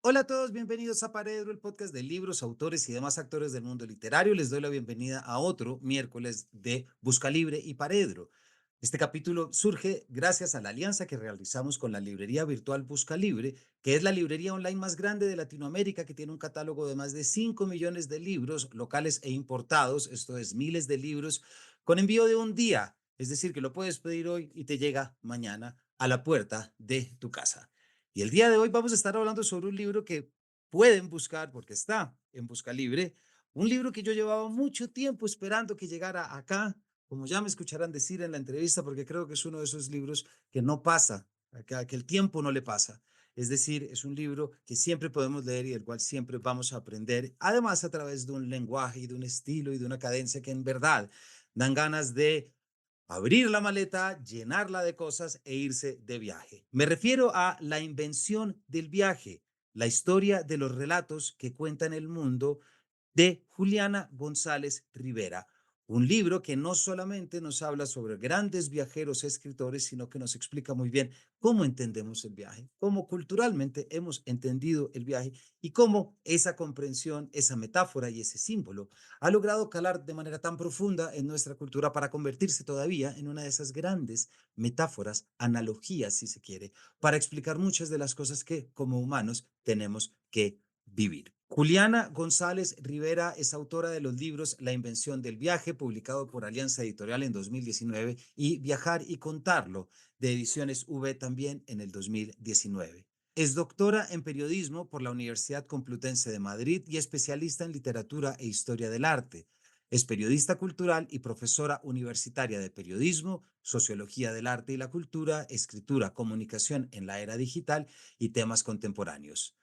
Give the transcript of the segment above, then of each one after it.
Hola a todos, bienvenidos a Paredro, el podcast de libros, autores y demás actores del mundo literario. Les doy la bienvenida a otro miércoles de Busca Libre y Paredro. Este capítulo surge gracias a la alianza que realizamos con la librería virtual Busca Libre, que es la librería online más grande de Latinoamérica, que tiene un catálogo de más de 5 millones de libros locales e importados, esto es miles de libros, con envío de un día, es decir, que lo puedes pedir hoy y te llega mañana a la puerta de tu casa. Y el día de hoy vamos a estar hablando sobre un libro que pueden buscar porque está en Busca Libre, un libro que yo llevaba mucho tiempo esperando que llegara acá, como ya me escucharán decir en la entrevista, porque creo que es uno de esos libros que no pasa, que el tiempo no le pasa. Es decir, es un libro que siempre podemos leer y del cual siempre vamos a aprender, además a través de un lenguaje y de un estilo y de una cadencia que en verdad dan ganas de abrir la maleta, llenarla de cosas e irse de viaje. Me refiero a La invención del viaje, la historia de los relatos que cuentan el mundo de Juliana González Rivera. Un libro que no solamente nos habla sobre grandes viajeros escritores, sino que nos explica muy bien cómo entendemos el viaje, cómo culturalmente hemos entendido el viaje y cómo esa comprensión, esa metáfora y ese símbolo ha logrado calar de manera tan profunda en nuestra cultura para convertirse todavía en una de esas grandes metáforas, analogías, si se quiere, para explicar muchas de las cosas que como humanos tenemos que vivir. Juliana González Rivera es autora de los libros La invención del viaje, publicado por Alianza Editorial en 2019, y Viajar y contarlo, de Ediciones V también en el 2019. Es doctora en periodismo por la Universidad Complutense de Madrid y especialista en literatura e historia del arte. Es periodista cultural y profesora universitaria de periodismo, sociología del arte y la cultura, escritura, comunicación en la era digital y temas contemporáneos.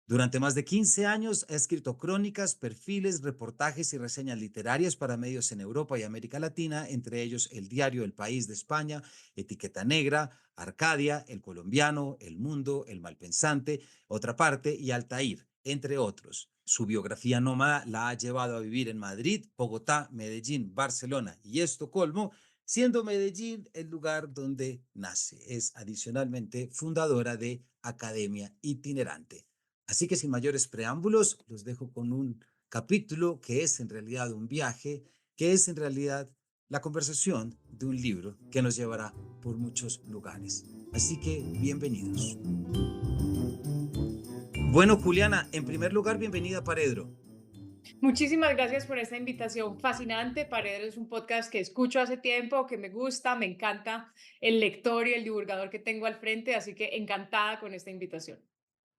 Durante más de 15 años ha escrito crónicas, perfiles, reportajes y reseñas literarias para medios en Europa y América Latina, entre ellos El Diario El País de España, Etiqueta Negra, Arcadia, El Colombiano, El Mundo, El Malpensante, Otra Parte y Altair, entre otros. Su biografía nómada la ha llevado a vivir en Madrid, Bogotá, Medellín, Barcelona y Estocolmo, siendo Medellín el lugar donde nace. Es adicionalmente fundadora de Academia Itinerante. Así que sin mayores preámbulos, los dejo con un capítulo que es en realidad un viaje, que es en realidad la conversación de un libro que nos llevará por muchos lugares. Así que bienvenidos. Bueno, Juliana, en primer lugar, bienvenida a Paredro. Muchísimas gracias por esta invitación fascinante. Paredro es un podcast que escucho hace tiempo, que me gusta, me encanta el lector y el divulgador que tengo al frente, así que encantada con esta invitación.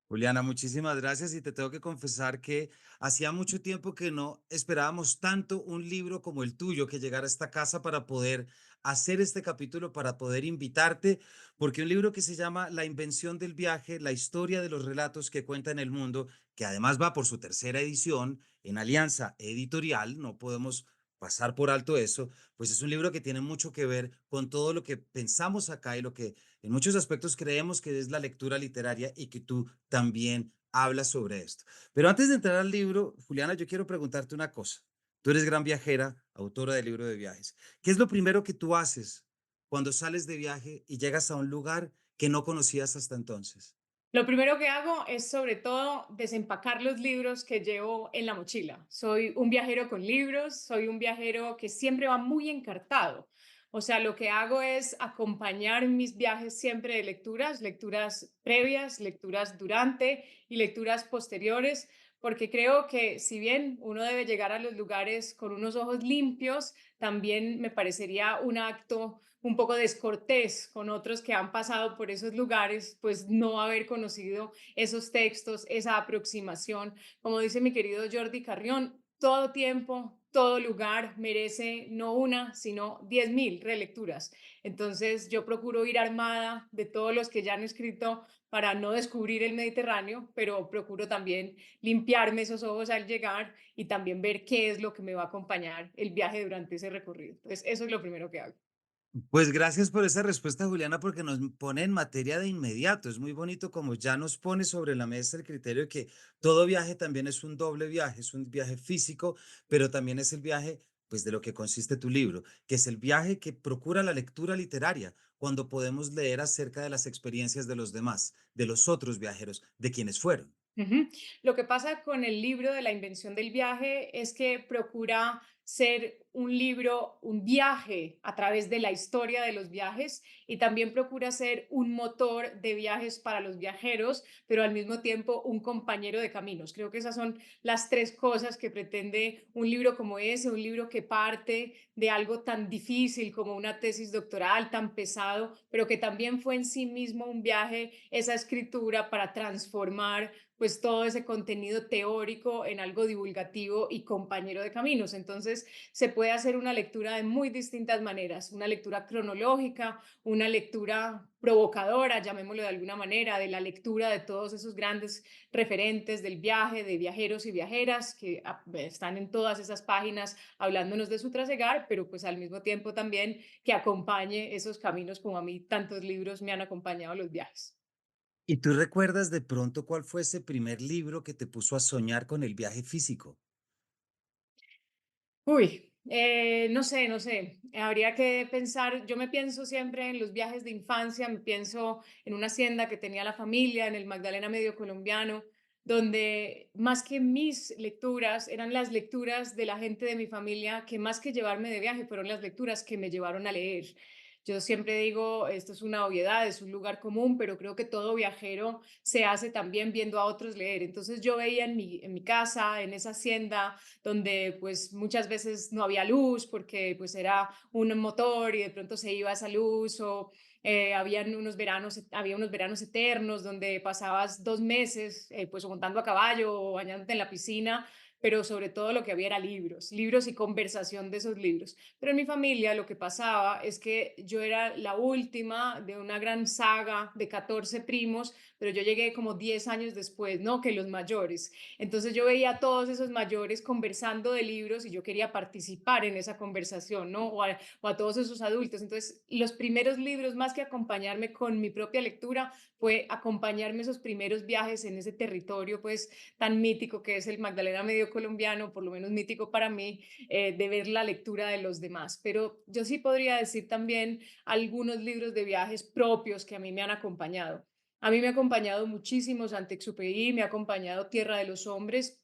Juliana, muchísimas gracias y te tengo que confesar que hacía mucho tiempo que no esperábamos tanto un libro como el tuyo que llegara a esta casa para poder hacer este capítulo, para poder invitarte, porque un libro que se llama La invención del viaje, la historia de los relatos que cuenta en el mundo, que además va por su tercera edición en Alianza Editorial, no podemos pasar por alto eso, pues es un libro que tiene mucho que ver con todo lo que pensamos acá y lo que en muchos aspectos creemos que es la lectura literaria y que tú también hablas sobre esto. Pero antes de entrar al libro, Juliana, yo quiero preguntarte una cosa. Tú eres gran viajera, autora del libro de viajes. ¿Qué es lo primero que tú haces cuando sales de viaje y llegas a un lugar que no conocías hasta entonces? Lo primero que hago es sobre todo desempacar los libros que llevo en la mochila. Soy un viajero con libros, soy un viajero que siempre va muy encartado. O sea, lo que hago es acompañar mis viajes siempre de lecturas, lecturas previas, lecturas durante y lecturas posteriores, porque creo que si bien uno debe llegar a los lugares con unos ojos limpios, también me parecería un acto un poco descortés con otros que han pasado por esos lugares, pues no haber conocido esos textos, esa aproximación. Como dice mi querido Jordi Carrión, todo tiempo, todo lugar merece no una, sino 10.000 relecturas. Entonces yo procuro ir armada de todos los que ya han escrito para no descubrir el Mediterráneo, pero procuro también limpiarme esos ojos al llegar y también ver qué es lo que me va a acompañar el viaje durante ese recorrido. Entonces eso es lo primero que hago. Pues gracias por esa respuesta, Juliana, porque nos pone en materia de inmediato. Es muy bonito como ya nos pone sobre la mesa el criterio de que todo viaje también es un doble viaje, es un viaje físico, pero también es el viaje, pues, de lo que consiste tu libro, que es el viaje que procura la lectura literaria, cuando podemos leer acerca de las experiencias de los demás, de los otros viajeros, de quienes fueron. Ujú. Lo que pasa con el libro de la invención del viaje es que procura ser un libro, un viaje a través de la historia de los viajes y también procura ser un motor de viajes para los viajeros, pero al mismo tiempo un compañero de caminos. Creo que esas son las tres cosas que pretende un libro como ese, un libro que parte de algo tan difícil como una tesis doctoral, tan pesado, pero que también fue en sí mismo un viaje, esa escritura para transformar pues todo ese contenido teórico en algo divulgativo y compañero de caminos. Entonces se puede hacer una lectura de muy distintas maneras, una lectura cronológica, una lectura provocadora, llamémoslo de alguna manera, de la lectura de todos esos grandes referentes del viaje, de viajeros y viajeras que están en todas esas páginas hablándonos de su trasegar, pero pues al mismo tiempo también que acompañe esos caminos como a mí tantos libros me han acompañado a los viajes. ¿Y tú recuerdas de pronto cuál fue ese primer libro que te puso a soñar con el viaje físico? Uy, no sé, no sé. Habría que pensar, yo me pienso siempre en los viajes de infancia, me pienso en una hacienda que tenía la familia, en el Magdalena Medio Colombiano, donde más que mis lecturas, eran las lecturas de la gente de mi familia que más que llevarme de viaje, fueron las lecturas que me llevaron a leer. Yo siempre digo, esto es una obviedad, es un lugar común, pero creo que todo viajero se hace también viendo a otros leer. Entonces yo veía en mi casa, en esa hacienda, donde pues muchas veces no había luz porque pues era un motor y de pronto se iba esa luz o había unos veranos eternos donde pasabas 2 meses pues montando a caballo o bañándote en la piscina, pero sobre todo lo que había era libros, libros y conversación de esos libros. Pero en mi familia lo que pasaba es que yo era la última de una gran saga de 14 primos, pero yo llegué como 10 años después, ¿no? Que los mayores. Entonces yo veía a todos esos mayores conversando de libros y yo quería participar en esa conversación, ¿no? O a todos esos adultos. Entonces los primeros libros, más que acompañarme con mi propia lectura, fue acompañarme esos primeros viajes en ese territorio, pues tan mítico que es el Magdalena Medio Colombiano, por lo menos mítico para mí, de ver la lectura de los demás. Pero yo sí podría decir también algunos libros de viajes propios que a mí me han acompañado. A mí me ha acompañado muchísimo Saint-Exupéry, me ha acompañado Tierra de los Hombres.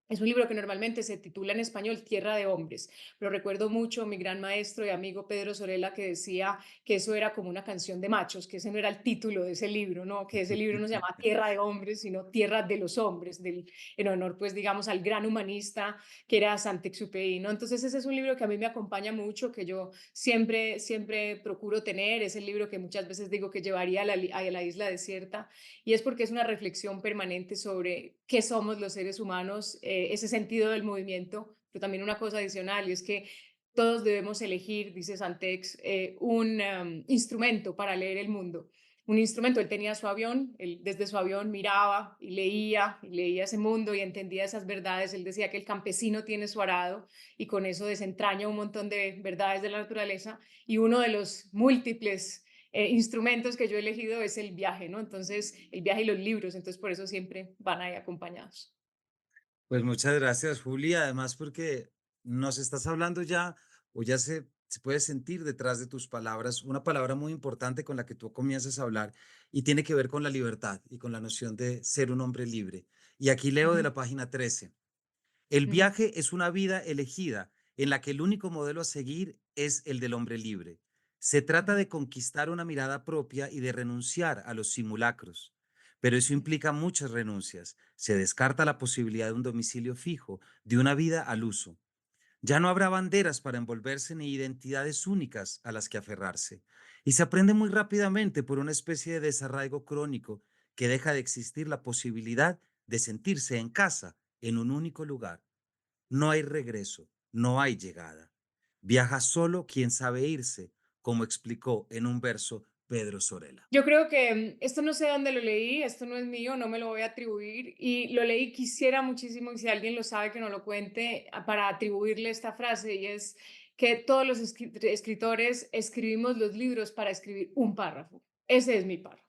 Es un libro que normalmente se titula en español Tierra de Hombres, pero recuerdo mucho a mi gran maestro y amigo Pedro Sorella que decía que eso era como una canción de machos, que ese no era el título de ese libro, ¿no? Que ese libro no se llama Tierra de Hombres, sino Tierra de los Hombres, en honor, pues, digamos, al gran humanista que era Saint-Exupéry, ¿no? Entonces ese es un libro que a mí me acompaña mucho, que yo siempre, siempre procuro tener, es el libro que muchas veces digo que llevaría a la isla desierta, y es porque es una reflexión permanente sobre qué somos los seres humanos, ese sentido del movimiento, pero también una cosa adicional, y es que todos debemos elegir, dice Santex, un instrumento para leer el mundo. Un instrumento, él tenía su avión, él desde su avión miraba y leía ese mundo y entendía esas verdades. Él decía que el campesino tiene su arado y con eso desentraña un montón de verdades de la naturaleza, y uno de los múltiples instrumentos que yo he elegido es el viaje, ¿no? Entonces, el viaje y los libros, entonces por eso siempre van ahí acompañados. Pues muchas gracias, Juli. Además, porque nos estás hablando ya, o ya se puede sentir detrás de tus palabras, una palabra muy importante con la que tú comienzas a hablar y tiene que ver con la libertad y con la noción de ser un hombre libre. Y aquí leo de Ujú, la página 13. El ujú, viaje es una vida elegida en la que el único modelo a seguir es el del hombre libre. Se trata ujú, de conquistar una mirada propia y de renunciar a los simulacros. Pero eso ujú. implica muchas renuncias. Se descarta la posibilidad de un domicilio fijo, de una vida al uso. Ya no habrá banderas para envolverse ni identidades únicas a las que aferrarse. Y se aprende muy rápidamente por una especie de desarraigo crónico que deja de existir la posibilidad de sentirse en casa en un único lugar. No hay regreso, no hay llegada. Viaja solo quien sabe irse, como explicó en un verso Pedro Sorela. Yo creo que esto no sé dónde lo leí, esto no es mío, no me lo voy a atribuir y lo leí, quisiera muchísimo y si alguien lo sabe que no lo cuente para atribuirle esta frase y es que todos los escritores escribimos los libros para escribir un párrafo. Ese es mi párrafo.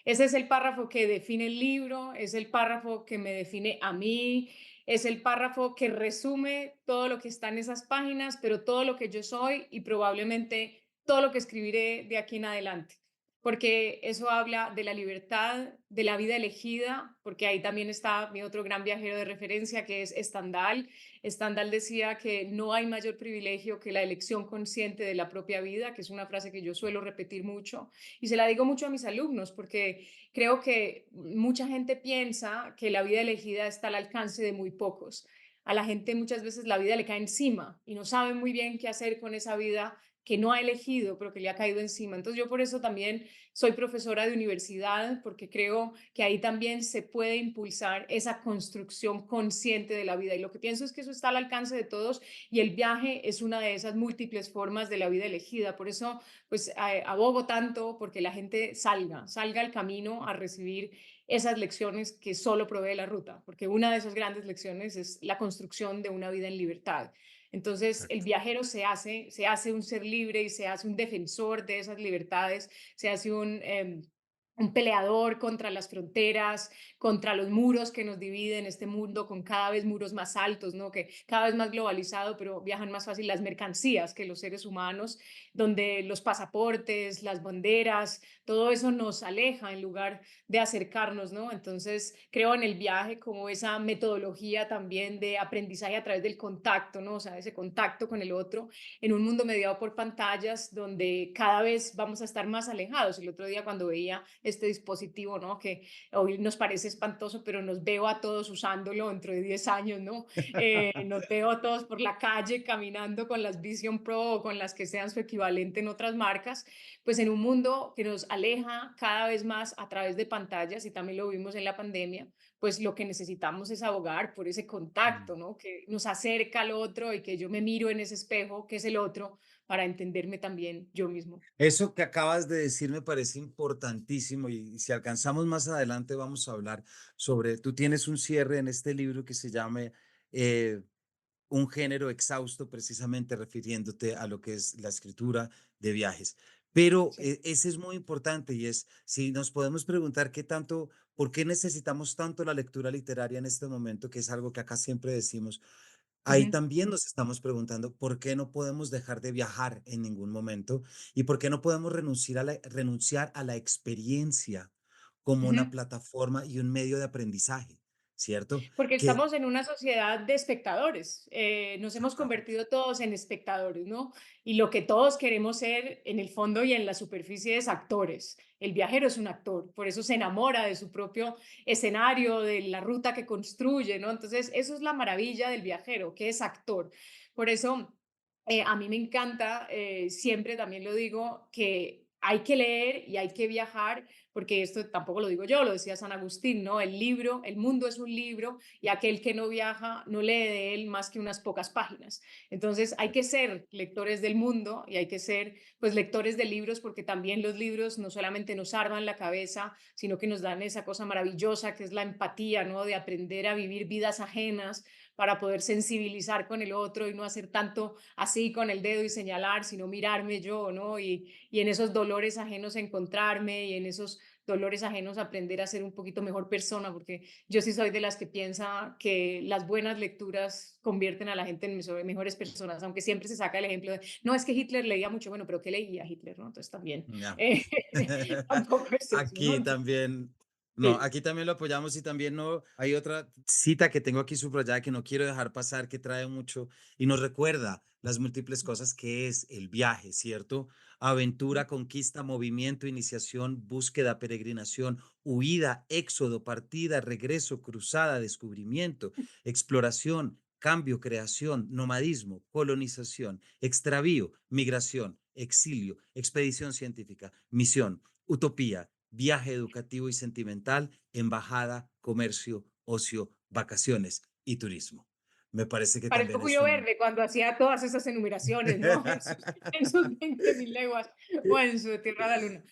Ese es el párrafo que define el libro, es el párrafo que me define a mí, es el párrafo que resume todo lo que está en esas páginas, pero todo lo que yo soy y probablemente todo lo que escribiré de aquí en adelante. porque eso habla de la libertad, de la vida elegida, porque ahí también está mi otro gran viajero de referencia, que es Stendhal. Stendhal decía que no hay mayor privilegio que la elección consciente de la propia vida, que es una frase que yo suelo repetir mucho y se la digo mucho a mis alumnos, porque creo que mucha gente piensa que la vida elegida está al alcance de muy pocos. A la gente muchas veces la vida le cae encima y no saben muy bien qué hacer con esa vida que no ha elegido, pero que le ha caído encima. Entonces yo por eso también soy profesora de universidad, porque creo que ahí también se puede impulsar esa construcción consciente de la vida. Y lo que pienso es que eso está al alcance de todos y el viaje es una de esas múltiples formas de la vida elegida. Por eso, pues abogo tanto porque la gente salga al camino a recibir esas lecciones que solo provee la ruta, porque una de esas grandes lecciones es la construcción de una vida en libertad. Entonces, el Exacto. viajero se hace un ser libre y se hace un defensor de esas libertades, se hace un peleador contra las fronteras, contra los muros que nos dividen, este mundo con cada vez muros más altos, ¿no? Que cada vez más globalizado, pero viajan más fácil las mercancías que los seres humanos, donde los pasaportes, las banderas, todo eso nos aleja en lugar de acercarnos, ¿no? Entonces, creo en el viaje como esa metodología también de aprendizaje a través del contacto, ¿no? O sea, ese contacto con el otro en un mundo mediado por pantallas donde cada vez vamos a estar más alejados. El otro día cuando veía este dispositivo, ¿no? Que hoy nos parece espantoso, pero nos veo a todos usándolo dentro de 10 años, ¿no? Nos veo a todos por la calle caminando con las Vision Pro o con las que sean su equivalente en otras marcas, pues en un mundo que nos aleja cada vez más a través de pantallas y también lo vimos en la pandemia, pues lo que necesitamos es abogar por ese Mm. contacto, ¿no? Que nos acerca al otro y que yo me miro en ese espejo, que es el otro, para entenderme también yo mismo. Eso que acabas de decir me parece importantísimo y si alcanzamos más adelante vamos a hablar sobre, tú tienes un cierre en este libro que se llama eh, Un género exhausto, precisamente refiriéndote a lo que es la escritura de viajes. Pero Sí. ese es muy importante y es, si nos podemos preguntar qué tanto, por qué necesitamos tanto la lectura literaria en este momento, que es algo que acá siempre decimos, ahí Ujú, también nos estamos preguntando por qué no podemos dejar de viajar en ningún momento y por qué no podemos renunciar a la experiencia como una ujú. plataforma y un medio de aprendizaje, ¿cierto? Porque Que estamos en una sociedad de espectadores, nos hemos exactamente. convertido todos en espectadores, ¿no? Y lo que todos queremos ser en el fondo y en la superficie es actores. El viajero es un actor, por eso se enamora de su propio escenario, de la ruta que construye, ¿no? Entonces, eso es la maravilla del viajero, que es actor. Por eso, a mí me encanta, siempre también lo digo, que hay que leer y hay que viajar, porque esto tampoco lo digo yo, lo decía San Agustín, ¿no? El libro, el mundo es un libro y aquel que no viaja no lee de él más que unas pocas páginas. Entonces hay que ser lectores del mundo y hay que ser pues lectores de libros porque también los libros no solamente nos arman la cabeza, sino que nos dan esa cosa maravillosa que es la empatía, ¿no? De aprender a vivir vidas ajenas para poder sensibilizar con el otro y no hacer tanto así con el dedo y señalar, sino mirarme yo, ¿no? Y en esos dolores ajenos encontrarme y en esos dolores ajenos aprender a ser un poquito mejor persona, porque yo sí soy de las que piensa que las buenas lecturas convierten a la gente en mejores personas, aunque siempre se saca el ejemplo de, no, es que Hitler leía mucho, bueno, pero ¿qué leía Hitler? ¿No? Entonces también, Ya. eh, tampoco es eso, ¿no? Aquí también, no, Sí. aquí también lo apoyamos y también no, hay otra cita que tengo aquí subrayada que no quiero dejar pasar, que trae mucho y nos recuerda las múltiples cosas que es el viaje, ¿cierto? Aventura, conquista, movimiento, iniciación, búsqueda, peregrinación, huida, éxodo, partida, regreso, cruzada, descubrimiento, exploración, cambio, creación, nomadismo, colonización, extravío, migración, exilio, expedición científica, misión, utopía, viaje educativo y sentimental, embajada, comercio, ocio, vacaciones y turismo. Me parece que Parezco también es Julio un... Verde cuando hacía todas esas enumeraciones, ¿no? En sus 20.000 leguas o en su de Tierra a la Luna.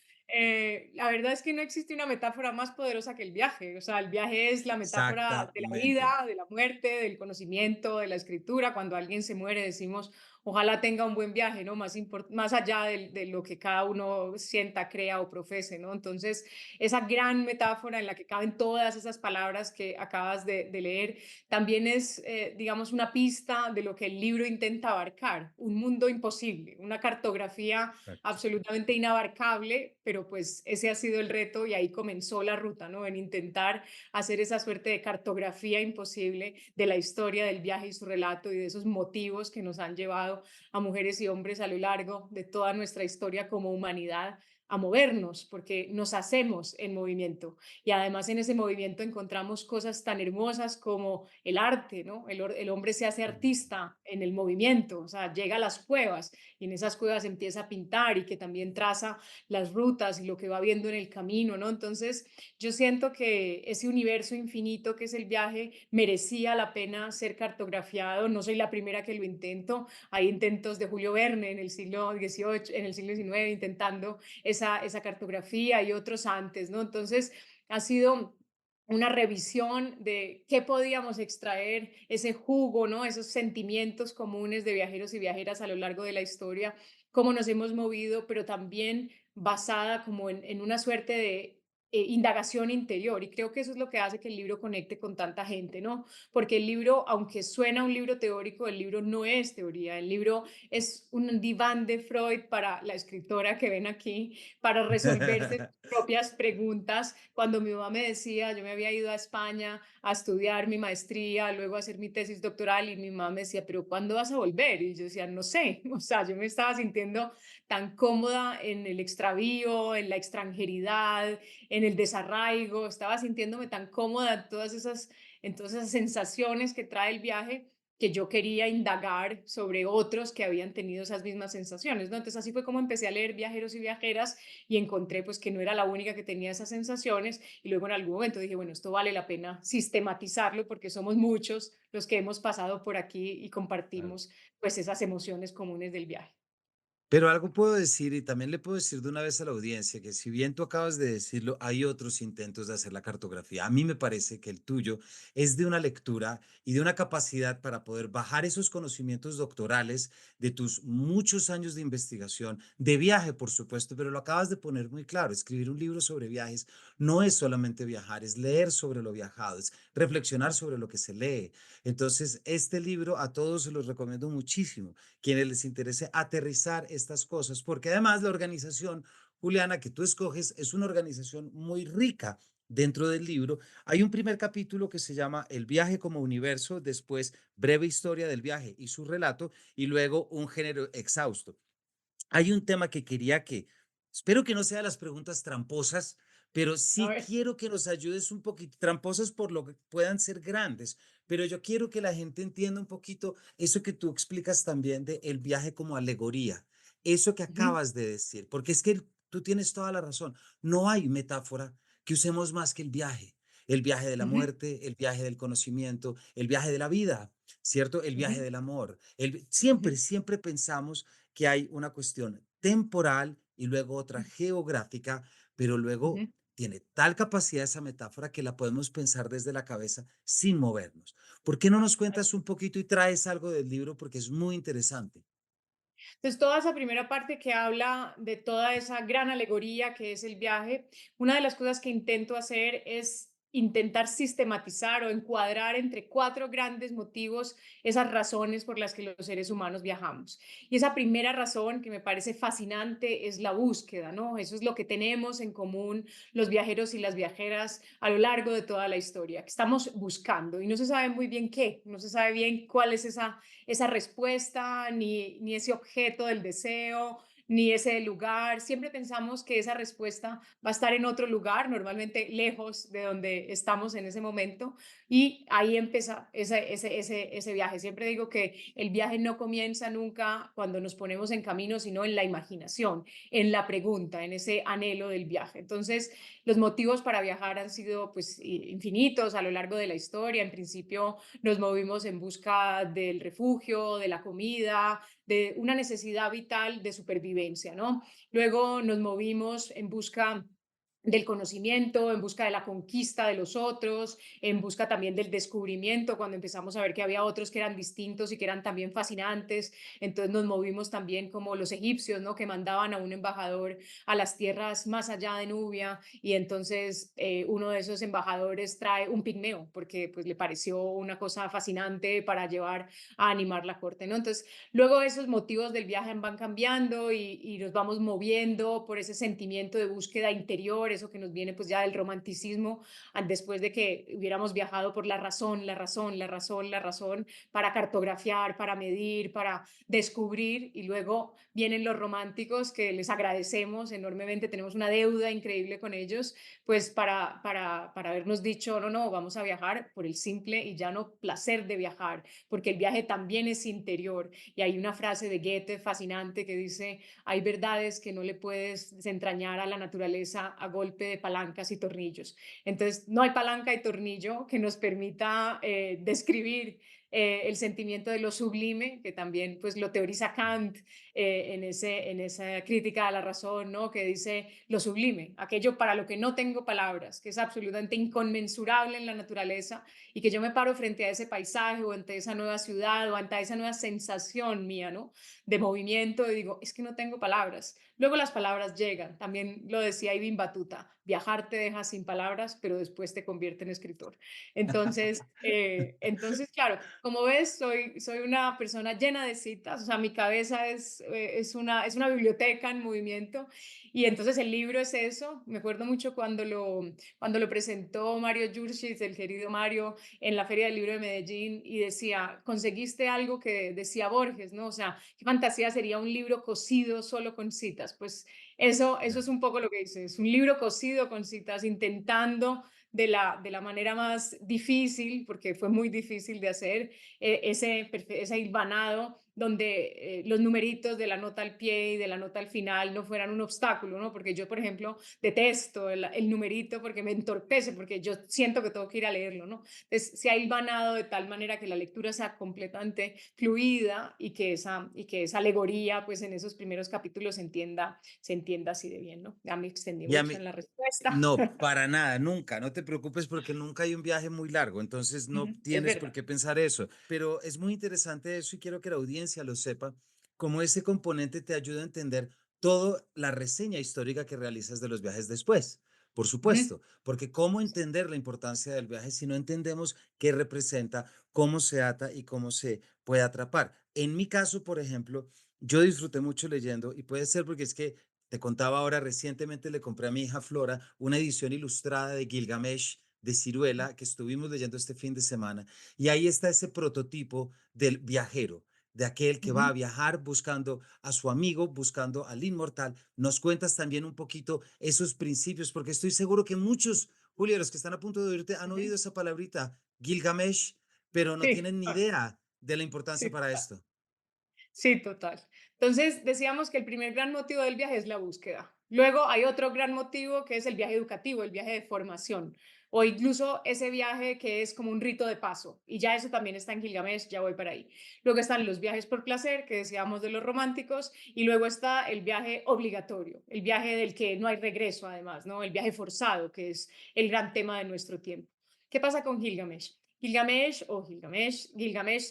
La verdad es que no existe una metáfora más poderosa que el viaje. O sea, el viaje es la metáfora de la Exactamente. vida, de la muerte, del conocimiento, de la escritura. Cuando alguien se muere decimos, ojalá tenga un buen viaje, ¿no? Más allá de lo que cada uno sienta, crea o profese, ¿no? Entonces, esa gran metáfora en la que caben todas esas palabras que acabas de leer, también es, digamos, una pista de lo que el libro intenta abarcar, un mundo imposible, una cartografía Exacto. absolutamente inabarcable, pero pues ese ha sido el reto y ahí comenzó la ruta, ¿no? En intentar hacer esa suerte de cartografía imposible de la historia del viaje y su relato y de esos motivos que nos han llevado a mujeres y hombres a lo largo de toda nuestra historia como humanidad a movernos, porque nos hacemos en movimiento. Y además en ese movimiento encontramos cosas tan hermosas como el arte, ¿no? El hombre se hace artista en el movimiento, o sea, llega a las cuevas y en esas cuevas empieza a pintar y que también traza las rutas y lo que va viendo en el camino, ¿no? Entonces, yo siento que ese universo infinito que es el viaje merecía la pena ser cartografiado. No soy la primera que lo intento. Hay intentos de Julio Verne en el siglo XVIII, en el siglo XIX, intentando esa cartografía y otros antes, ¿no? Entonces, ha sido una revisión de qué podíamos extraer, ese jugo, ¿no? Esos sentimientos comunes de viajeros y viajeras a lo largo de la historia, cómo nos hemos movido, pero también basada como en una suerte de indagación interior. Y creo que eso es lo que hace que el libro conecte con tanta gente, ¿no? Porque el libro, aunque suena un libro teórico, el libro no es teoría, el libro es un diván de Freud para la escritora que ven aquí, para resolverse sus propias preguntas. Cuando mi mamá me decía, yo me había ido a España a estudiar mi maestría, luego a hacer mi tesis doctoral y mi mamá me decía, pero ¿cuándo vas a volver? Y yo decía, no sé, o sea, yo me estaba sintiendo tan cómoda en el extravío, en la extranjeridad, en el desarraigo, estaba sintiéndome tan cómoda en todas esas sensaciones que trae el viaje que yo quería indagar sobre otros que habían tenido esas mismas sensaciones, ¿no? Entonces así fue como empecé a leer Viajeros y Viajeras y encontré pues que no era la única que tenía esas sensaciones y luego en algún momento dije, bueno, esto vale la pena sistematizarlo porque somos muchos los que hemos pasado por aquí y Claro. compartimos pues esas emociones comunes del viaje. Pero algo puedo decir, y también le puedo decir de una vez a la audiencia, que si bien tú acabas de decirlo, hay otros intentos de hacer la cartografía. A mí me parece que el tuyo es de una lectura y de una capacidad para poder bajar esos conocimientos doctorales de tus muchos años de investigación, de viaje, por supuesto, pero lo acabas de poner muy claro. Escribir un libro sobre viajes no es solamente viajar, es leer sobre lo viajado, es reflexionar sobre lo que se lee. Entonces, este libro a todos se los recomiendo muchísimo quienes les interese aterrizar estas cosas, porque además la organización, Juliana, que tú escoges es una organización muy rica. Dentro del libro hay un primer capítulo que se llama El viaje como universo, después breve historia del viaje y su relato, y luego un género exhausto. Hay un tema que quería que, espero que no sean las preguntas tramposas, pero A sí ver. quiero que nos ayudes un poquito, tramposas por lo que puedan ser grandes, pero yo quiero que la gente entienda un poquito eso que tú explicas también de el viaje como alegoría, eso que Ujú, acabas de decir, porque es que tú tienes toda la razón, no hay metáfora que usemos más que el viaje de la ujú, muerte, el viaje del conocimiento, el viaje de la vida, ¿cierto? El viaje ujú, del amor. ujú, Siempre pensamos que hay una cuestión temporal y luego otra geográfica, pero luego ujú. tiene tal capacidad esa metáfora que la podemos pensar desde la cabeza sin movernos. ¿Por qué no nos cuentas un poquito y traes algo del libro? Porque es muy interesante. Entonces, toda esa primera parte que habla de toda esa gran alegoría que es el viaje, una de las cosas que intento hacer es intentar sistematizar o encuadrar entre cuatro grandes motivos esas razones por las que los seres humanos viajamos. Y esa primera razón que me parece fascinante es la búsqueda, ¿no? Eso es lo que tenemos en común los viajeros y las viajeras a lo largo de toda la historia, que estamos buscando y no se sabe muy bien qué, no se sabe bien cuál es esa respuesta, ni ese objeto del deseo, ni ese lugar. Siempre pensamos que esa respuesta va a estar en otro lugar, normalmente lejos de donde estamos en ese momento, y ahí empieza ese viaje. Siempre digo que el viaje no comienza nunca cuando nos ponemos en camino, sino en la imaginación, en la pregunta, en ese anhelo del viaje. Entonces, los motivos para viajar han sido pues infinitos a lo largo de la historia. En principio, nos movimos en busca del refugio, de la comida, de una necesidad vital de supervivencia, ¿no? Luego nos movimos en busca del conocimiento, en busca de la conquista de los otros, en busca también del descubrimiento, cuando empezamos a ver que había otros que eran distintos y que eran también fascinantes. Entonces nos movimos también como los egipcios, ¿no? Que mandaban a un embajador a las tierras más allá de Nubia y entonces uno de esos embajadores trae un pigmeo porque pues le pareció una cosa fascinante para llevar a animar la corte, ¿no? Entonces luego esos motivos del viaje van cambiando y nos vamos moviendo por ese sentimiento de búsqueda interior, eso que nos viene pues ya del romanticismo, después de que hubiéramos viajado por la razón, la razón, la razón, la razón, para cartografiar, para medir, para descubrir, y luego vienen los románticos que les agradecemos enormemente, tenemos una deuda increíble con ellos, pues para habernos dicho, no, no, vamos a viajar por el simple y llano placer de viajar, porque el viaje también es interior. Y hay una frase de Goethe fascinante que dice, hay verdades que no le puedes desentrañar a la naturaleza a golpe de palancas y tornillos. Entonces, no hay palanca y tornillo que nos permita describir el sentimiento de lo sublime, que también pues lo teoriza Kant en esa crítica a la razón, ¿no? Que dice lo sublime, aquello para lo que no tengo palabras, que es absolutamente inconmensurable en la naturaleza y que yo me paro frente a ese paisaje o ante esa nueva ciudad o ante esa nueva sensación mía, ¿no? De movimiento y digo, es que no tengo palabras. Luego las palabras llegan, también lo decía Ibn Batuta, viajar te deja sin palabras, pero después te convierte en escritor. Entonces claro, como ves, soy una persona llena de citas, o sea, mi cabeza es una biblioteca en movimiento y entonces el libro es eso. Me acuerdo mucho cuando lo presentó Mario Jurchis, el querido Mario, en la Feria del Libro de Medellín y decía, conseguiste algo que decía Borges, ¿no? O sea, qué fantasía sería un libro cosido solo con citas. Pues eso es un poco lo que dice, es un libro cosido con citas, intentando de la manera más difícil, porque fue muy difícil de hacer, ese hilvanado donde los numeritos de la nota al pie y de la nota al final no fueran un obstáculo, ¿no? Porque yo, por ejemplo, detesto el numerito porque me entorpece, porque yo siento que tengo que ir a leerlo, ¿no? Entonces, se ha hilvanado de tal manera que la lectura sea completamente fluida y que esa alegoría, pues en esos primeros capítulos se entienda así de bien, ¿no? Ya me extendí Y a mucho mí, en la respuesta. no, para nada, nunca, no te preocupes porque nunca hay un viaje muy largo, entonces no Ujú, es tienes por verdad. qué pensar eso, pero es muy interesante eso y quiero que la audiencia lo sepa, cómo ese componente te ayuda a entender toda la reseña histórica que realizas de los viajes después. Por Ujú, supuesto, porque cómo entender la importancia del viaje si no entendemos qué representa, cómo se ata y cómo se puede atrapar. En mi caso, por ejemplo, yo disfruté mucho leyendo y puede ser porque es que te contaba ahora, recientemente le compré a mi hija Flora una edición ilustrada de Gilgamesh de ujú, Ciruela que estuvimos leyendo este fin de semana. Y ahí está ese prototipo del viajero, de aquel que va ujú. a viajar buscando a su amigo, buscando al inmortal. Nos cuentas también un poquito esos principios, porque estoy seguro que muchos, Julio, los que están a punto de oírte, han Ujú. oído esa palabrita, Gilgamesh, pero no Sí, tienen ni idea de la importancia sí, para total. esto. Sí, total. Entonces, decíamos que el primer gran motivo del viaje es la búsqueda. Luego hay otro gran motivo que es el viaje educativo, el viaje de formación, o incluso ese viaje que es como un rito de paso. Y ya eso también está en Gilgamesh, ya voy para ahí. Luego están los viajes por placer, que decíamos de los románticos, y luego está el viaje obligatorio, el viaje del que no hay regreso además, ¿no? El viaje forzado, que es el gran tema de nuestro tiempo. ¿Qué pasa con Gilgamesh? Gilgamesh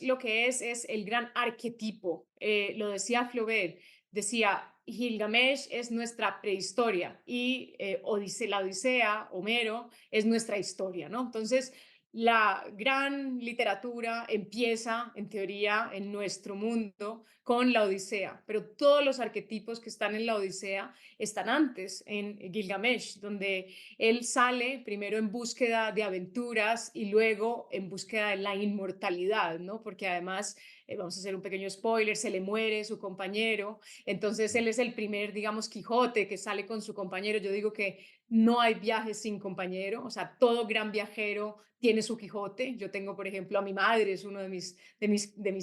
lo que es el gran arquetipo. Lo decía Flaubert, decía, Gilgamesh es nuestra prehistoria y la Odisea, Homero, es nuestra historia, ¿no? Entonces, la gran literatura empieza, en teoría, en nuestro mundo con la Odisea, pero todos los arquetipos que están en la Odisea están antes en Gilgamesh, donde él sale primero en búsqueda de aventuras y luego en búsqueda de la inmortalidad, ¿no? Porque además, vamos a hacer un pequeño spoiler, se le muere su compañero, entonces él es el primer, digamos, Quijote que sale con su compañero. Yo digo que no hay viaje sin compañero, o sea, todo gran viajero tiene su Quijote. Yo tengo, por ejemplo, a mi madre, es uno de mis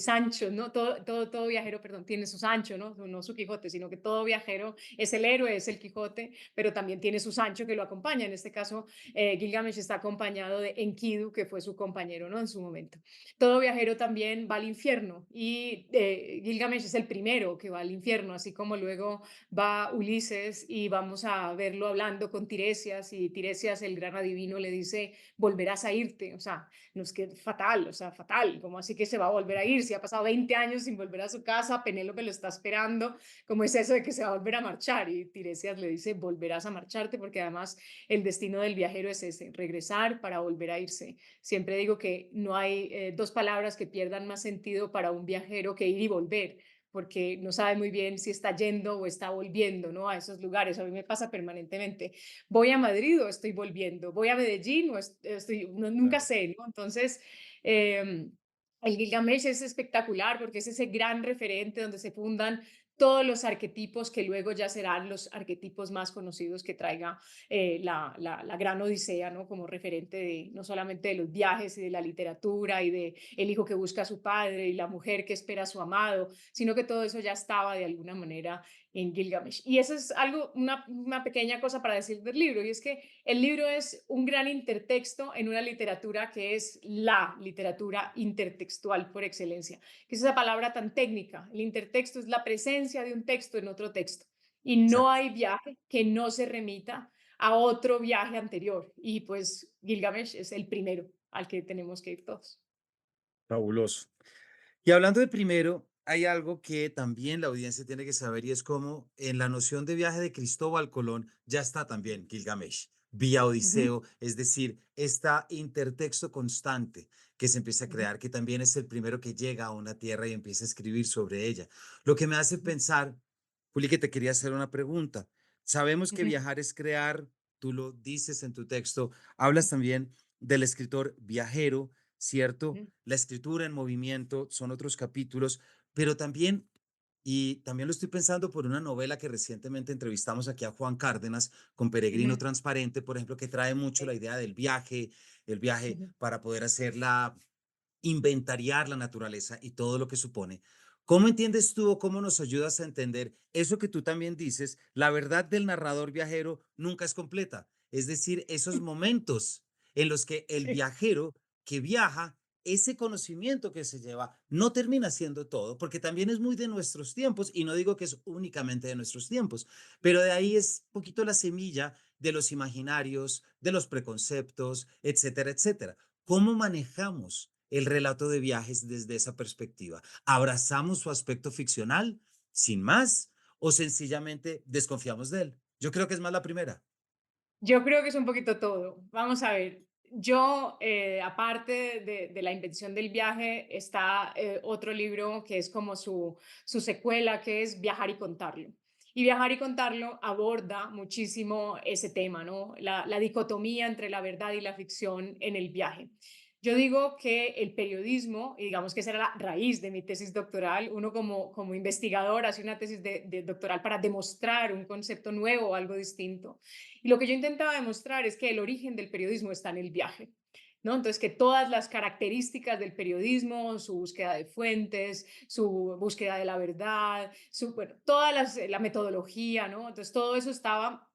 Sanchos, ¿no? Todo viajero, perdón, tiene su Sancho, ¿no? No su Quijote, sino que todo viajero es el héroe, es el Quijote, pero también tiene su Sancho que lo acompaña. En este caso, Gilgamesh está acompañado de Enkidu, que fue su compañero, ¿no? En su momento. Todo viajero también va al infierno y Gilgamesh es el primero que va al infierno, así como luego va Ulises y vamos a verlo hablando con Tiresias y Tiresias, el gran adivino, le dice, volverás a irte, o sea, nos queda fatal, o sea, fatal, como así que se va a volver a ir? Si ha pasado 20 años sin volver a su casa, Penélope lo está esperando, ¿cómo es eso de que se va a volver a marchar? Y Tiresias le dice, volverás a marcharte porque además el destino del viajero es ese, regresar para volver a irse. Siempre digo que no hay dos palabras que pierdan más sentido para un viajero que ir y volver, porque no sabe muy bien si está yendo o está volviendo, ¿no? A esos lugares. A mí me pasa permanentemente. Voy a Madrid o estoy volviendo, voy a Medellín o estoy, nunca Claro. sé, ¿no? Entonces, eh, el Gilgamesh es espectacular porque es ese gran referente donde se fundan todos los arquetipos que luego ya serán los arquetipos más conocidos que traiga la gran Odisea, ¿no? Como referente de, no solamente de los viajes y de la literatura y de el hijo que busca a su padre y la mujer que espera a su amado, sino que todo eso ya estaba de alguna manera en Gilgamesh. Y eso es algo, una pequeña cosa para decir del libro, y es que el libro es un gran intertexto en una literatura que es la literatura intertextual por excelencia, que es esa palabra tan técnica. El intertexto es la presencia de un texto en otro texto. Y no Exacto. hay viaje que no se remita a otro viaje anterior. Y pues Gilgamesh es el primero al que tenemos que ir todos. Fabuloso. Y hablando de primero, hay algo que también la audiencia tiene que saber y es como en la noción de viaje de Cristóbal Colón ya está también Gilgamesh, vía Ujú, Odiseo, es decir, esta intertexto constante que se empieza a ujú, crear, que también es el primero que llega a una tierra y empieza a escribir sobre ella. Lo que me hace ujú, pensar, Juli, que te quería hacer una pregunta. Sabemos que ujú, viajar es crear, tú lo dices en tu texto, hablas también del escritor viajero, ¿cierto? ujú, La escritura en movimiento son otros capítulos, pero también, y también lo estoy pensando por una novela que recientemente entrevistamos aquí a Juan Cárdenas con Peregrino ujú, Transparente, por ejemplo, que trae mucho la sí, idea del viaje, el viaje ujú. para poder hacerla, inventariar la naturaleza y todo lo que supone. ¿Cómo entiendes tú o cómo nos ayudas a entender eso que tú también dices? La verdad del narrador viajero nunca es completa. Es decir, esos momentos en los que el Sí. viajero que viaja, ese conocimiento que se lleva, no termina siendo todo, porque también es muy de nuestros tiempos, y no digo que es únicamente de nuestros tiempos, pero de ahí es poquito la semilla de los imaginarios, de los preconceptos, etcétera, etcétera. ¿Cómo manejamos el relato de viajes desde esa perspectiva? ¿Abrazamos su aspecto ficcional sin más o sencillamente desconfiamos de él? Yo creo que es más la primera. Yo creo que es un poquito todo. Vamos a ver, yo, aparte de la invención del viaje, está otro libro que es como su secuela, que es Viajar y contarlo. Y Viajar y contarlo aborda muchísimo ese tema, ¿no? La dicotomía entre la verdad y la ficción en el viaje. Yo digo que el periodismo, y digamos que esa era la raíz de mi tesis doctoral, uno como investigador hace una tesis de doctoral para demostrar un concepto nuevo o algo distinto. Y lo que yo intentaba demostrar es que el origen del periodismo está en el viaje, ¿no? Entonces, que todas las características del periodismo, su búsqueda de fuentes, su búsqueda de la verdad, bueno, la metodología, ¿no? Entonces, todo eso estaba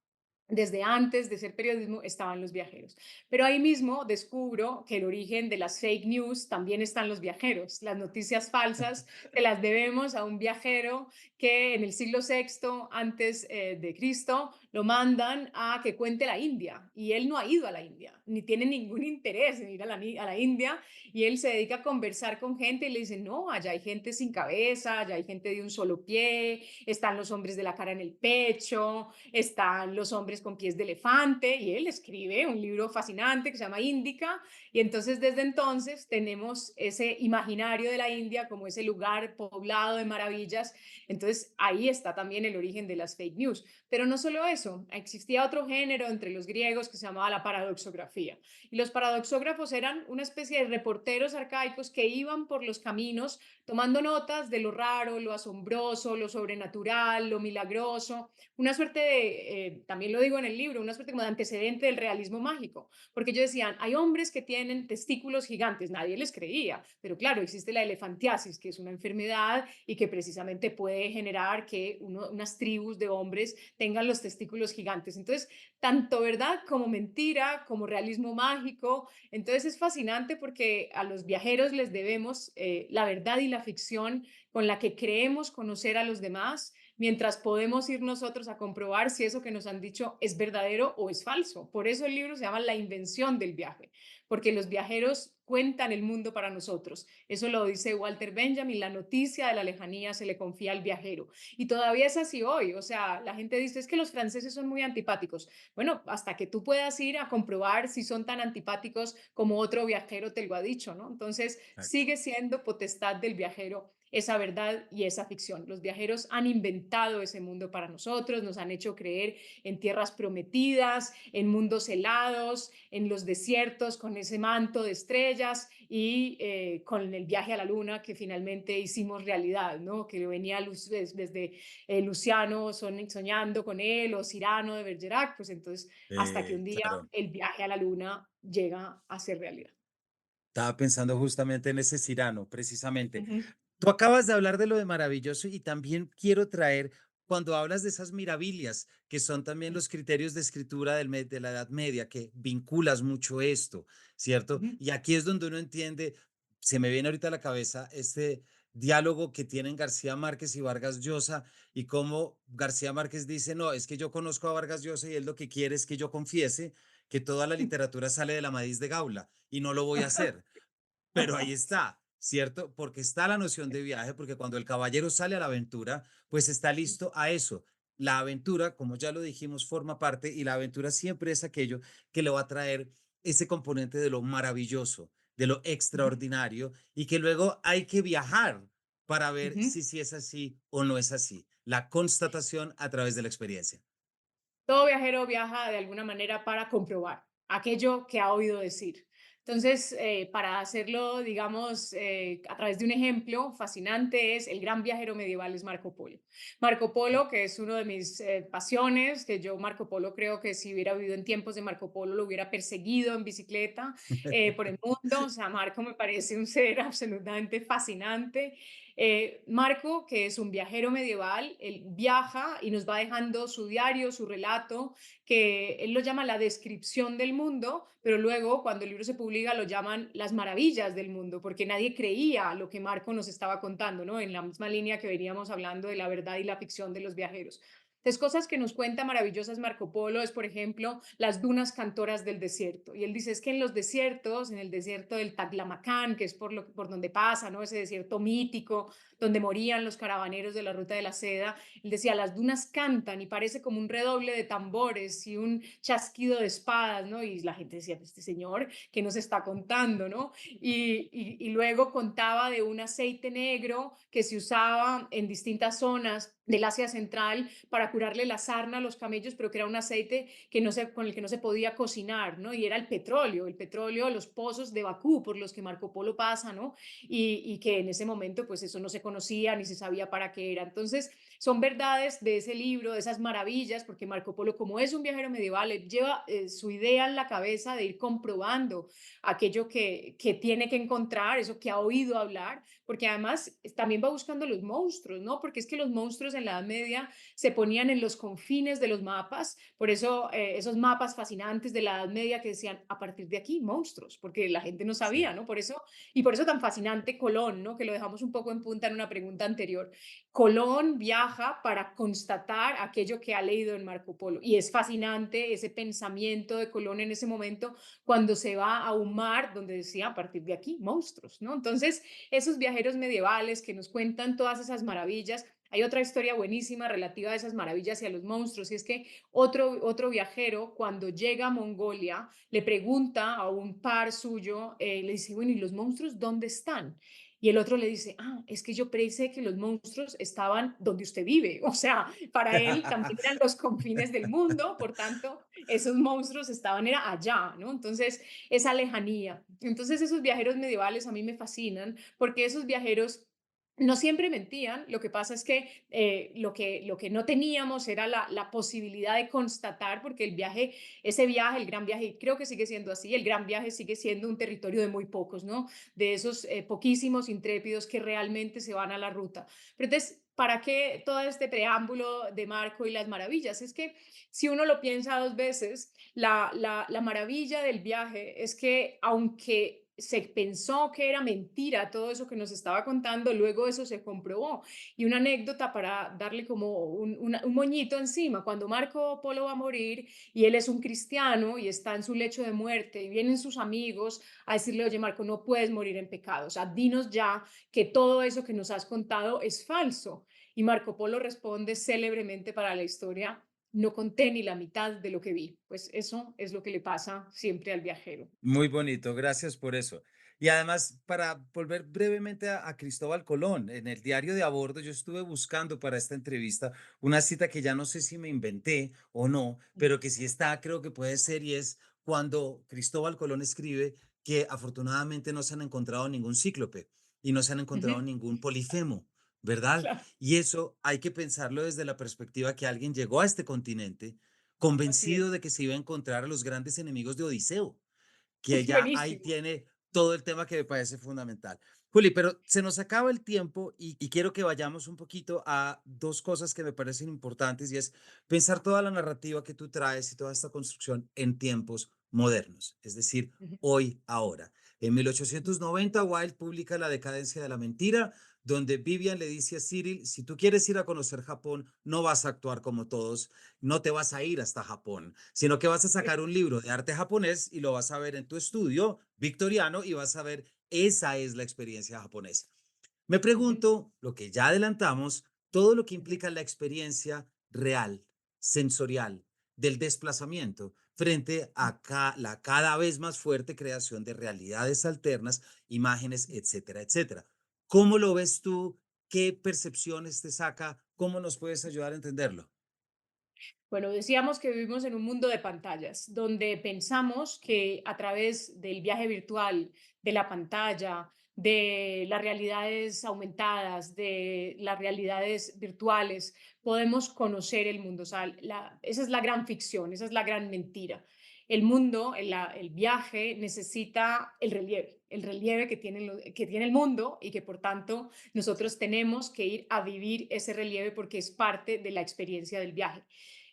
desde antes de ser periodismo estaban los viajeros. Pero ahí mismo descubro que el origen de las fake news también están los viajeros. Las noticias falsas se las debemos a un viajero que en el siglo sexto antes de Cristo lo mandan a que cuente la India y él no ha ido a la India, ni tiene ningún interés en ir a la India y él se dedica a conversar con gente y le dice, no, allá hay gente sin cabeza, allá hay gente de un solo pie, están los hombres de la cara en el pecho, están los hombres con pies de elefante y él escribe un libro fascinante que se llama Índica y entonces desde entonces tenemos ese imaginario de la India como ese lugar poblado de maravillas. Entonces ahí está también el origen de las fake news. Pero no solo eso, existía otro género entre los griegos que se llamaba la paradoxografía. Y los paradoxógrafos eran una especie de reporteros arcaicos que iban por los caminos tomando notas de lo raro, lo asombroso, lo sobrenatural, lo milagroso, una suerte de, también lo digo en el libro, una suerte como de antecedente del realismo mágico, porque ellos decían, hay hombres que tienen testículos gigantes, nadie les creía, pero claro, existe la elefantiasis, que es una enfermedad y que precisamente puede generar que unas tribus de hombres tengan los testículos gigantes. Entonces, tanto verdad como mentira, como realismo mágico, entonces es fascinante porque a los viajeros les debemos la verdad y la ficción con la que creemos conocer a los demás mientras podemos ir nosotros a comprobar si eso que nos han dicho es verdadero o es falso. Por eso el libro se llama La invención del viaje, porque los viajeros cuentan el mundo para nosotros. Eso lo dice Walter Benjamin, la noticia de la lejanía se le confía al viajero. Y todavía es así hoy, o sea, la gente dice es que los franceses son muy antipáticos. Bueno, hasta que tú puedas ir a comprobar si son tan antipáticos como otro viajero te lo ha dicho, ¿no? Entonces, Exacto. sigue siendo potestad del viajero esa verdad y esa ficción. Los viajeros han inventado ese mundo para nosotros, nos han hecho creer en tierras prometidas, en mundos helados, en los desiertos con ese manto de estrellas y con el viaje a la luna que finalmente hicimos realidad, ¿no? Que venía desde Luciano soñando con él o Cyrano de Bergerac, pues entonces hasta que un día Claro. el viaje a la luna llega a ser realidad. Estaba pensando justamente en ese Cirano, precisamente. Ujú, Tú acabas de hablar de lo de maravilloso y también quiero traer, cuando hablas de esas miravillas, que son también los criterios de escritura de la Edad Media, que vinculas mucho esto, ¿cierto? ujú, Y aquí es donde uno entiende, se me viene ahorita a la cabeza este diálogo que tienen García Márquez y Vargas Llosa y cómo García Márquez dice, no, es que yo conozco a Vargas Llosa y él lo que quiere es que yo confiese que toda la literatura sale de la maíz de Gaula y no lo voy a hacer. Pero ahí está, ¿cierto? Porque está la noción de viaje, porque cuando el caballero sale a la aventura, pues está listo a eso. La aventura, como ya lo dijimos, forma parte y la aventura siempre es aquello que le va a traer ese componente de lo maravilloso, de lo ujú, extraordinario y que luego hay que viajar para ver ujú. si sí es así o no es así. La constatación a través de la experiencia. Todo viajero viaja de alguna manera para comprobar aquello que ha oído decir. Entonces, para hacerlo, digamos, a través de un ejemplo fascinante es el gran viajero medieval es Marco Polo. Marco Polo, que es uno de mis pasiones, que yo Marco Polo creo que si hubiera vivido en tiempos de Marco Polo lo hubiera perseguido en bicicleta por el mundo. O sea, Marco me parece un ser absolutamente fascinante. Marco, que es un viajero medieval, él viaja y nos va dejando su diario, su relato, que él lo llama la descripción del mundo, pero luego cuando el libro se publica lo llaman las maravillas del mundo, porque nadie creía lo que Marco nos estaba contando, ¿no? En la misma línea que veníamos hablando de la verdad y la ficción de los viajeros. Entonces, cosas que nos cuenta maravillosas Marco Polo es, por ejemplo, las dunas cantoras del desierto. Y él dice, es que en los desiertos, en el desierto del Taglamacán, que es por donde pasa, ¿no? Ese desierto mítico, donde morían los caravaneros de la Ruta de la Seda, él decía, las dunas cantan y parece como un redoble de tambores y un chasquido de espadas, ¿no? Y la gente decía, este señor, ¿qué nos está contando, no? Y luego contaba de un aceite negro que se usaba en distintas zonas del Asia Central para curarle la sarna a los camellos, pero que era un aceite que no se, con el que no se podía cocinar, ¿no? Y era el petróleo, los pozos de Bakú por los que Marco Polo pasa, ¿no? Y que en ese momento pues eso no se conocía ni se sabía para qué era. Entonces, son verdades de ese libro, de esas maravillas, porque Marco Polo, como es un viajero medieval, él lleva su idea en la cabeza de ir comprobando aquello que tiene que encontrar, eso que ha oído hablar, porque además también va buscando los monstruos, ¿no? Porque es que los monstruos en la Edad Media se ponían en los confines de los mapas, por eso esos mapas fascinantes de la Edad Media que decían, a partir de aquí, monstruos, porque la gente no sabía, Sí. ¿no? Por eso, y por eso tan fascinante Colón, ¿no? Que lo dejamos un poco en punta en una pregunta anterior. Colón viaja para constatar aquello que ha leído en Marco Polo. Y es fascinante ese pensamiento de Colón en ese momento cuando se va a un mar donde decía a partir de aquí monstruos, ¿no? Entonces, esos viajeros medievales que nos cuentan todas esas maravillas. Hay otra historia buenísima relativa a esas maravillas y a los monstruos, y es que otro viajero, cuando llega a Mongolia, le pregunta a un par suyo, le dice, bueno, ¿y los monstruos dónde están? Y el otro le dice, ah, es que yo pensé que los monstruos estaban donde usted vive. O sea, para él también eran los confines del mundo, por tanto, esos monstruos estaban era allá, ¿no? Entonces, esa lejanía. Entonces, esos viajeros medievales a mí me fascinan porque esos viajeros no siempre mentían, lo que pasa es que, lo que no teníamos era la posibilidad de constatar, porque ese viaje, el gran viaje, y creo que sigue siendo así, el gran viaje sigue siendo un territorio de muy pocos, ¿no? De esos poquísimos intrépidos que realmente se van a la ruta. Pero entonces, ¿para qué todo este preámbulo de Marco y las maravillas? Es que si uno lo piensa dos veces, la maravilla del viaje es que aunque se pensó que era mentira todo eso que nos estaba contando, luego eso se comprobó. Y una anécdota para darle como un moñito encima, cuando Marco Polo va a morir y él es un cristiano y está en su lecho de muerte y vienen sus amigos a decirle, oye Marco, no puedes morir en pecado, o sea, dinos ya que todo eso que nos has contado es falso. Y Marco Polo responde célebremente para la historia, no conté ni la mitad de lo que vi. Pues eso es lo que le pasa siempre al viajero. Muy bonito, gracias por eso. Y además, para volver brevemente a Cristóbal Colón, en el diario de a bordo yo estuve buscando para esta entrevista una cita que ya no sé si me inventé o no, pero que sí está, creo que puede ser, y es cuando Cristóbal Colón escribe que afortunadamente no se han encontrado ningún cíclope y no se han encontrado Ujú, ningún polifemo, ¿verdad? claro, Y eso hay que pensarlo desde la perspectiva que alguien llegó a este continente así convencido es. de que se iba a encontrar a los grandes enemigos de Odiseo, que ya ahí Buenísimo. tiene todo el tema que me parece fundamental. Juli, pero se nos acaba el tiempo y quiero que vayamos un poquito a dos cosas que me parecen importantes y es pensar toda la narrativa que tú traes y toda esta construcción en tiempos modernos, es decir, Ujú, hoy, ahora. En ujú. 1890, Wilde publica La decadencia de la mentira, donde Vivian le dice a Cyril, si tú quieres ir a conocer Japón, no vas a actuar como todos, no te vas a ir hasta Japón, sino que vas a sacar un libro de arte japonés y lo vas a ver en tu estudio victoriano y vas a ver, esa es la experiencia japonesa. Me Ujú, pregunto, lo que ya adelantamos, todo lo que ujú. implica la experiencia real, sensorial, del desplazamiento frente a la cada vez más fuerte creación de realidades alternas, imágenes, etcétera, etcétera. ¿Cómo lo ves tú? ¿Qué percepciones te saca? ¿Cómo nos puedes ayudar a entenderlo? Bueno, decíamos que vivimos en un mundo de pantallas, donde pensamos que a través del viaje virtual, de la pantalla, de las realidades aumentadas, de las realidades virtuales, podemos conocer el mundo. O sea, esa es la gran ficción, esa es la gran mentira. El mundo, el viaje necesita el relieve que tiene el mundo y que por tanto nosotros tenemos que ir a vivir ese relieve porque es parte de la experiencia del viaje.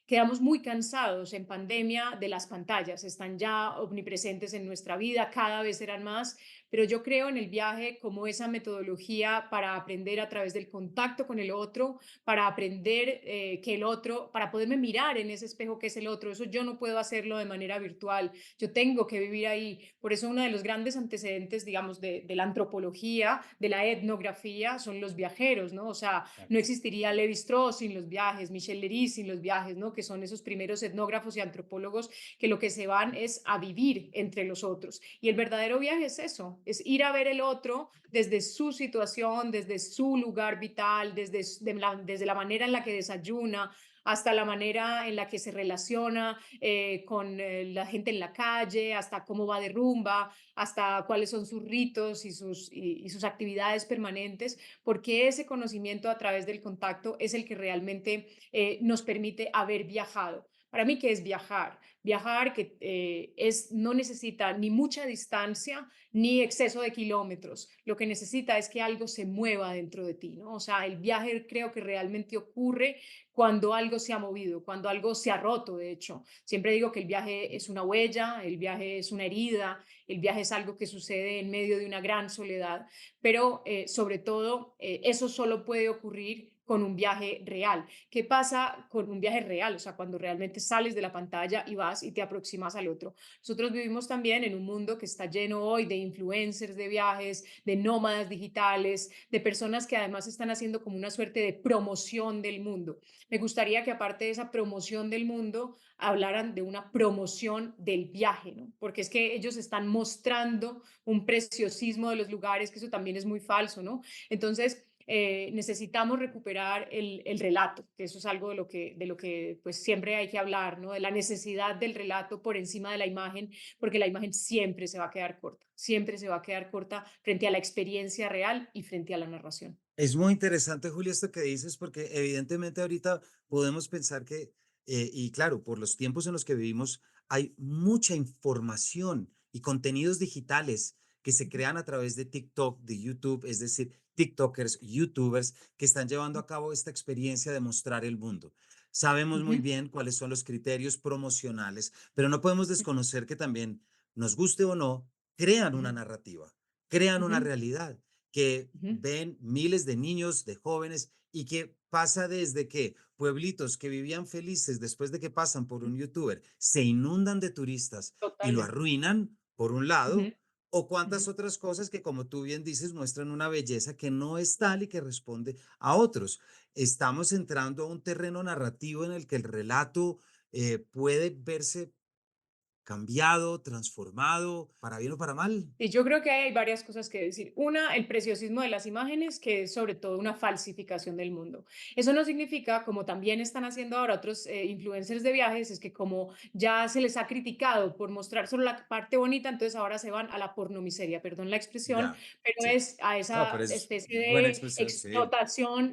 Quedamos muy cansados en pandemia de las pantallas, están ya omnipresentes en nuestra vida, cada vez serán más, pero yo creo en el viaje como esa metodología para aprender a través del contacto con el otro, para aprender que el otro, para poderme mirar en ese espejo que es el otro. Eso yo no puedo hacerlo de manera virtual, yo tengo que vivir ahí. Por eso uno de los grandes antecedentes, digamos, de la antropología, de la etnografía, son los viajeros, ¿no? O sea, no existiría Levi Strauss sin los viajes, Michel Lery sin los viajes, ¿no? Que son esos primeros etnógrafos y antropólogos que lo que se van es a vivir entre los otros. Y el verdadero viaje es eso, es ir a ver el otro desde su situación, desde su lugar vital, desde la manera en la que desayuna, hasta la manera en la que se relaciona con la gente en la calle, hasta cómo va de rumba, hasta cuáles son sus ritos y sus actividades permanentes, porque ese conocimiento a través del contacto es el que realmente nos permite haber viajado. Para mí, ¿qué es viajar? Viajar que no necesita ni mucha distancia ni exceso de kilómetros. Lo que necesita es que algo se mueva dentro de ti, ¿no? O sea, el viaje creo que realmente ocurre cuando algo se ha movido, cuando algo se ha roto, de hecho. Siempre digo que el viaje es una huella, el viaje es una herida, el viaje es algo que sucede en medio de una gran soledad, pero sobre todo eso solo puede ocurrir con un viaje real. ¿Qué pasa con un viaje real? O sea, cuando realmente sales de la pantalla y vas y te aproximas al otro. Nosotros vivimos también en un mundo que está lleno hoy de influencers de viajes, de nómadas digitales, de personas que además están haciendo como una suerte de promoción del mundo. Me gustaría que aparte de esa promoción del mundo, hablaran de una promoción del viaje, ¿no? Porque es que ellos están mostrando un preciosismo de los lugares, que eso también es muy falso, ¿no? Entonces, necesitamos recuperar el relato, que eso es algo de lo que pues siempre hay que hablar, ¿no? De la necesidad del relato por encima de la imagen, porque la imagen siempre se va a quedar corta, siempre se va a quedar corta frente a la experiencia real y frente a la narración. Es muy interesante, Julia, esto que dices, porque evidentemente ahorita podemos pensar que, y claro, por los tiempos en los que vivimos, hay mucha información y contenidos digitales que se Ujú, crean a través de TikTok, de YouTube, es decir, TikTokers, YouTubers, que están llevando ujú, a cabo esta experiencia de mostrar el mundo. Sabemos muy ujú, bien cuáles son los criterios promocionales, pero no podemos desconocer que también, nos guste o no, crean una Ujú, narrativa, crean una ujú, realidad que ujú, ven miles de niños, de jóvenes, y que pasa desde que pueblitos que vivían felices después de que pasan por ujú. un youtuber se inundan de turistas y lo Totalmente. arruinan, por un Ujú, lado, o ujú. cuántas otras cosas que, como tú bien dices, muestran una belleza que no es tal y que responde a otros. Estamos entrando a un terreno narrativo en el que el relato puede verse cambiado, transformado, para bien o para mal. Y yo creo que hay varias cosas que decir. Una, el preciosismo de las imágenes, que es sobre todo una falsificación del mundo. Eso no significa, como también están haciendo ahora otros influencers de viajes, es que como ya se les ha criticado por mostrar solo la parte bonita, entonces ahora se van a la pornomiseria, perdón la expresión, Ya, pero sí. es a No, esa pero es especie buena de expresión, sí.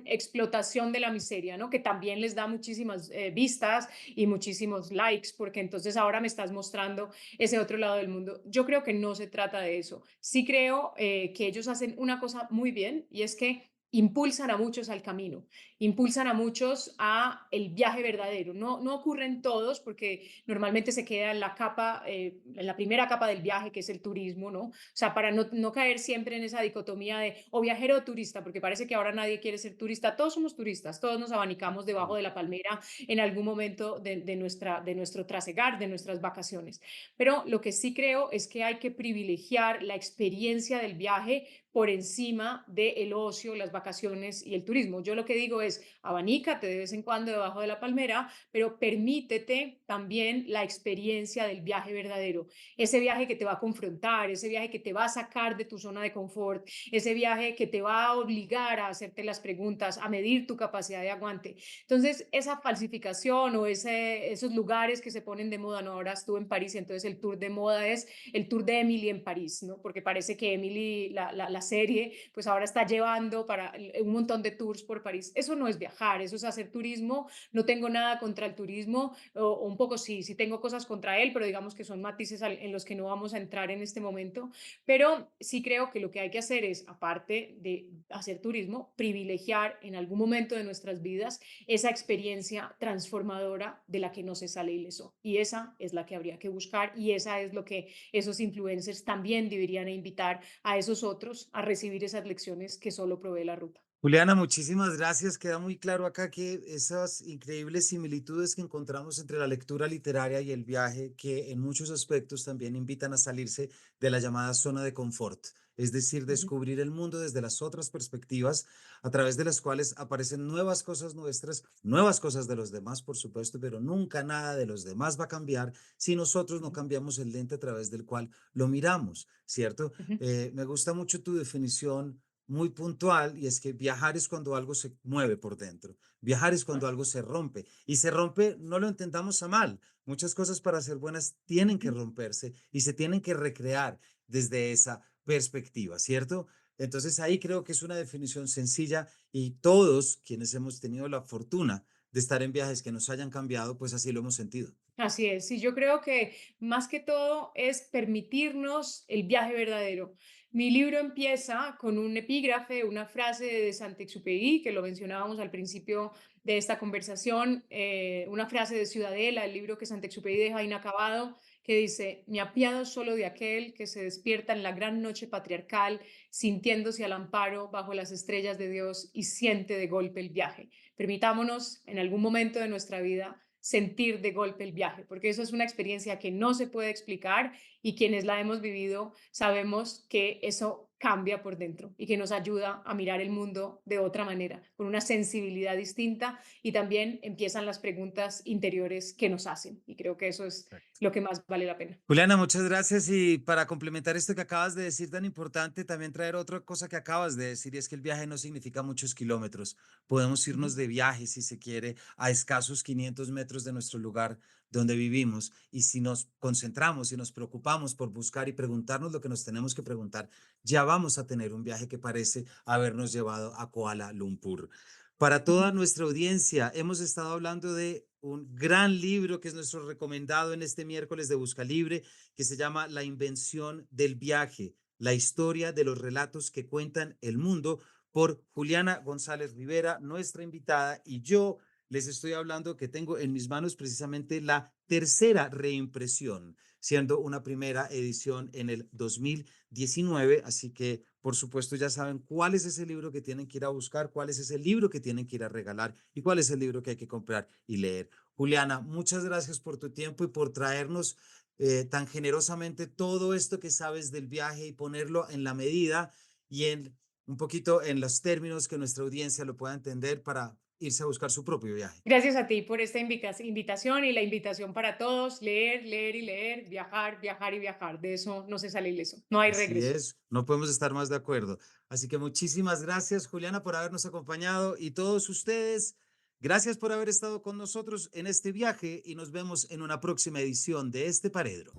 explotación de la miseria, ¿no? Que también les da muchísimas vistas y muchísimos likes, porque entonces ahora me estás mostrando ese otro lado del mundo. Yo creo que no se trata de eso. Sí creo que ellos hacen una cosa muy bien y es que impulsan a muchos al camino, impulsan a muchos a el viaje verdadero. No, no ocurren todos porque normalmente se queda en la capa, en la primera capa del viaje, que es el turismo, ¿no? O sea, para no caer siempre en esa dicotomía de o viajero o turista, porque parece que ahora nadie quiere ser turista. Todos somos turistas, todos nos abanicamos debajo Sí. de la palmera en algún momento de nuestro trasegar, de nuestras vacaciones. Pero lo que sí creo es que hay que privilegiar la experiencia del viaje por encima del ocio, las vacaciones y el turismo. Yo lo que digo es, abanícate de vez en cuando debajo de la palmera, pero permítete también la experiencia del viaje verdadero, ese viaje que te va a confrontar, ese viaje que te va a sacar de tu zona de confort, ese viaje que te va a obligar a hacerte las preguntas, a medir tu capacidad de aguante. Entonces, esa falsificación o esos lugares que se ponen de moda, ¿no? Ahora estuve en París y entonces el tour de moda es el tour de Emily en París, ¿no? Porque parece que Emily, la serie, pues ahora está llevando para un montón de tours por París. Eso no es viajar, eso es hacer turismo. No tengo nada contra el turismo, o un poco sí, sí tengo cosas contra él, pero digamos que son matices en los que no vamos a entrar en este momento. Pero sí creo que lo que hay que hacer es, aparte de hacer turismo, privilegiar en algún momento de nuestras vidas esa experiencia transformadora de la que no se sale ileso. Y esa es la que habría que buscar y esa es lo que esos influencers también deberían invitar a esos otros a recibir esas lecciones que solo provee la ruta. Juliana, muchísimas gracias. Queda muy claro acá que esas increíbles similitudes que encontramos entre la lectura literaria y el viaje, que en muchos aspectos también invitan a salirse de la llamada zona de confort, es decir, Ujú, descubrir el mundo desde las otras perspectivas, a través de las cuales aparecen nuevas cosas nuestras, nuevas cosas de los demás, por supuesto, pero nunca nada de los demás va a cambiar si nosotros no ujú, cambiamos el lente a través del cual lo miramos, ¿cierto? ujú. Me gusta mucho tu definición muy puntual, y es que viajar es cuando algo se mueve por dentro. Viajar es cuando Así algo se rompe, y se rompe, no lo entendamos a mal. Muchas cosas para ser buenas tienen que es. romperse y se tienen que recrear desde esa perspectiva, ¿cierto? Entonces ahí creo que es una definición sencilla, y todos quienes hemos tenido la fortuna de estar en viajes que nos hayan cambiado, pues así lo hemos sentido. Así es, y yo creo que más que todo es permitirnos el viaje verdadero. Mi libro empieza con un epígrafe, una frase de Saint-Exupéry, que lo mencionábamos al principio de esta conversación, una frase de Ciudadela, el libro que Saint-Exupéry deja inacabado, que dice, me apiado solo de aquel que se despierta en la gran noche patriarcal, sintiéndose al amparo bajo las estrellas de Dios y siente de golpe el viaje. Permitámonos en algún momento de nuestra vida sentir de golpe el viaje, porque eso es una experiencia que no se puede explicar y quienes la hemos vivido sabemos que eso cambia por dentro y que nos ayuda a mirar el mundo de otra manera, con una sensibilidad distinta y también empiezan las preguntas interiores que nos hacen y creo que eso es lo que más vale la pena. Juliana, muchas gracias. Y para complementar esto que acabas de decir tan importante, también traer otra cosa que acabas de decir, y es que el viaje no significa muchos kilómetros. Podemos irnos Ujú, de viaje, si se quiere, a escasos 500 metros de nuestro lugar donde vivimos. Y si nos concentramos y nos preocupamos por buscar y preguntarnos lo que nos tenemos que preguntar, ya vamos a tener un viaje que parece habernos llevado a Kuala Lumpur. Para ujú. toda nuestra audiencia, hemos estado hablando de un gran libro que es nuestro recomendado en este miércoles de Busca Libre, que se llama La invención del viaje, la historia de los relatos que cuentan el mundo, por Juliana González Rivera, nuestra invitada, y yo les estoy hablando que tengo en mis manos precisamente la tercera reimpresión, siendo una primera edición en el 2019. Así que, por supuesto, ya saben cuál es ese libro que tienen que ir a buscar, cuál es ese libro que tienen que ir a regalar y cuál es el libro que hay que comprar y leer. Juliana, muchas gracias por tu tiempo y por traernos tan generosamente todo esto que sabes del viaje y ponerlo en la medida y en un poquito en los términos que nuestra audiencia lo pueda entender para irse a buscar su propio viaje. Gracias a ti por esta invitación y la invitación para todos, leer, leer y leer, viajar, viajar y viajar. De eso no se sale ileso, no hay Así regreso. es, no podemos estar más de acuerdo. Así que muchísimas gracias, Juliana, por habernos acompañado y todos ustedes, gracias por haber estado con nosotros en este viaje y nos vemos en una próxima edición de este Paredro.